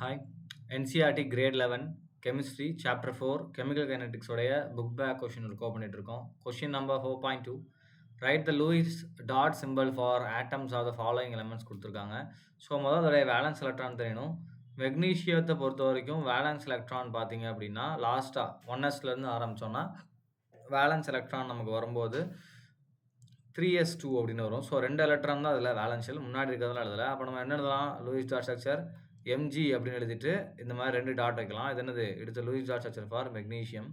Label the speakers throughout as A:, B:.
A: Hi, NCERT Grade 11 Chemistry Chapter 4 Chemical Kinetics உடைய book back question இருக்கோ பண்ணிட்டு இருக்கோம். Question number 4.2 write the Lewis dot symbol for atoms of the following elements கொடுத்துருக்காங்க. So முதல் அதோடைய valence electron தெரியணும். மெக்னீஷியத்தை பொறுத்த வரைக்கும் வேலன்ஸ் எலக்ட்ரான் பார்த்தீங்க அப்படின்னா லாஸ்ட்டாக 1sலேருந்து ஆரம்பித்தோன்னா வேலன்ஸ் எலக்ட்ரான் நமக்கு வரும்போது 3s2 அப்படின்னு வரும். ஸோ 2 எலக்ட்ரான் தான் அதில் வேலன்ஷியல் முன்னாடி இருக்கிறதுலாம் எழுதலை. அப்போ நம்ம என்ன எழுதலாம்? லூயிஸ் டாட் ஸ்ட்ரக்சர் mg அப்படின்னு எழுதிட்டு இந்த மாதிரி 2 டாட் வைக்கலாம். இது என்னது? It's Lewis dot structure for magnesium.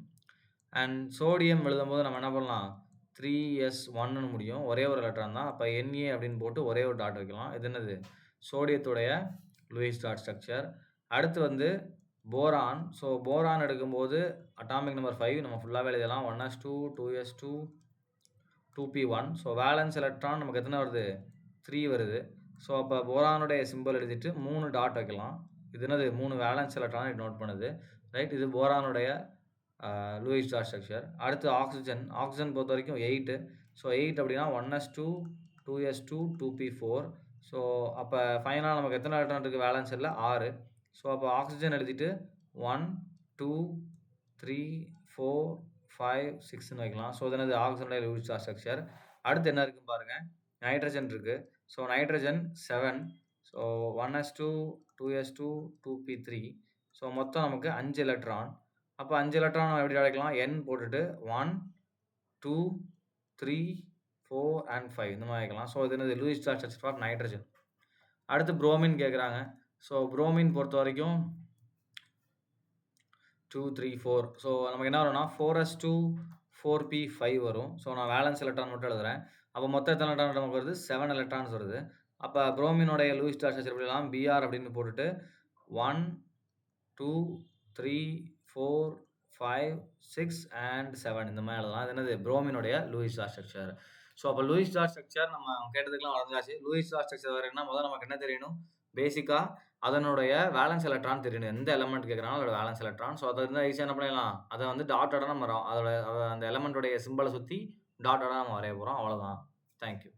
A: And sodium எழுதும்போது நம்ம என்ன பண்ணலாம்? 3s1ன்னு முடியும். ஒரே ஒரு எலக்ட்ரான் தான். அப்போ Na அப்படின்னு போட்டு ஒரே ஒரு டாட் வைக்கலாம். இது என்னது? சோடியத்துடைய லூயிஸ் டாட் ஸ்ட்ரக்சர். அடுத்து வந்து போரான். ஸோ போரான் எடுக்கும்போது அட்டாமிக் நம்பர் 5 நம்ம ஃபுல்லாகவே எழுதலாம். 1s2 2s2 2p1. So valence electron நமக்கு எத்தனை வருது? 3 வருது. ஸோ அப்போ போரானுடைய சிம்பிள் எழுதிட்டு 3 டாட் வைக்கலாம். இது என்னது? 3 வேலன்ஸ் எலக்ட்ரான் நோட் பண்ணுது. ரைட், இது போரானுடைய லூயிஸ் டாட் ஸ்ட்ரக்சர். அடுத்து ஆக்சிஜன். ஆக்சிஜன் பொறுத்த வரைக்கும் 8. ஸோ 8 அப்படின்னா 1s2 2s2 2p4. ஸோ அப்போ ஃபைனலாக நமக்கு எத்தனை எலக்ட்ரான் இருக்குது? வேலன்ஸ் இல்லை 6. ஸோ அப்போ ஆக்சிஜன் எழுதிட்டு 1 2 3 4 5 6ன்னு வைக்கலாம். ஸோ இது என்னது? ஆக்சிஜனுடைய லூயிஸ் டாட் ஸ்ட்ரக்சர். அடுத்து என்ன இருக்குன்னு பாருங்கள். நைட்ரஜன் இருக்குது. So nitrogen 7. So 1s2 2s2 2p3. So மொத்தம் நமக்கு 5 எலக்ட்ரான். அப்போ 5 எலக்ட்ரான் நம்ம எப்படி அழைக்கலாம்? n போட்டுட்டு 1 2 3 4 and 5 இந்த மாதிரி வைக்கலாம். ஸோ இது என்னது? Lewis dot structure for nitrogen. அடுத்து புரோமின் கேட்குறாங்க. ஸோ புரோமின் பொறுத்த வரைக்கும் 2 3 4. ஸோ நமக்கு என்ன வரும்னா 4s2 4p5 வரும். ஸோ நான் வேலன்ஸ் எலக்ட்ரான் மட்டும் எழுதுறேன். அப்போ மொத்தம் எத்தனை எலக்ட்ரான் நமக்கு வருது? 7 எலக்ட்ரான்ஸ் வருது. அப்போ புரோமினுடைய லூயிஸ் டாட் ஸ்ட்ரக்சர் எப்படிலாம்? Br அப்படின்னு போட்டுட்டு 1 2 3 4 5 6 and 7 இந்த மாதிரி எழுதலாம். அது என்னது? புரோமினுடைய லூயிஸ் டாட் ஸ்ட்ரக்சர். ஸோ அப்போ லூயிஸ் டாட் ஸ்ட்ரக்சர் நம்ம கேட்டதுக்கெல்லாம் வளர்ந்தாச்சு. லூயிஸ் டாட் ஸ்ட்ரக்சர் வரணும்னா முதல்ல நமக்கு என்ன தெரியணும்? பேசிக்காக அதனுடைய வேலன்ஸ் எலக்ட்ரான் தெரியணும். எந்த எலமெண்ட் கேட்குறாங்களோ அதோட வேலன்ஸ் எலக்ட்ரான். ஸோ அதை இருந்தால் ஈஸியாக என்ன பண்ணிடலாம்? அதை வந்து டாட்டடாக நம்ம அந்த எலமெண்ட்டோடைய சிம்பிளை சுற்றி டாட்டடாக நம்ம வரைய போகிறோம். அவ்வளோதான். தேங்க்யூ.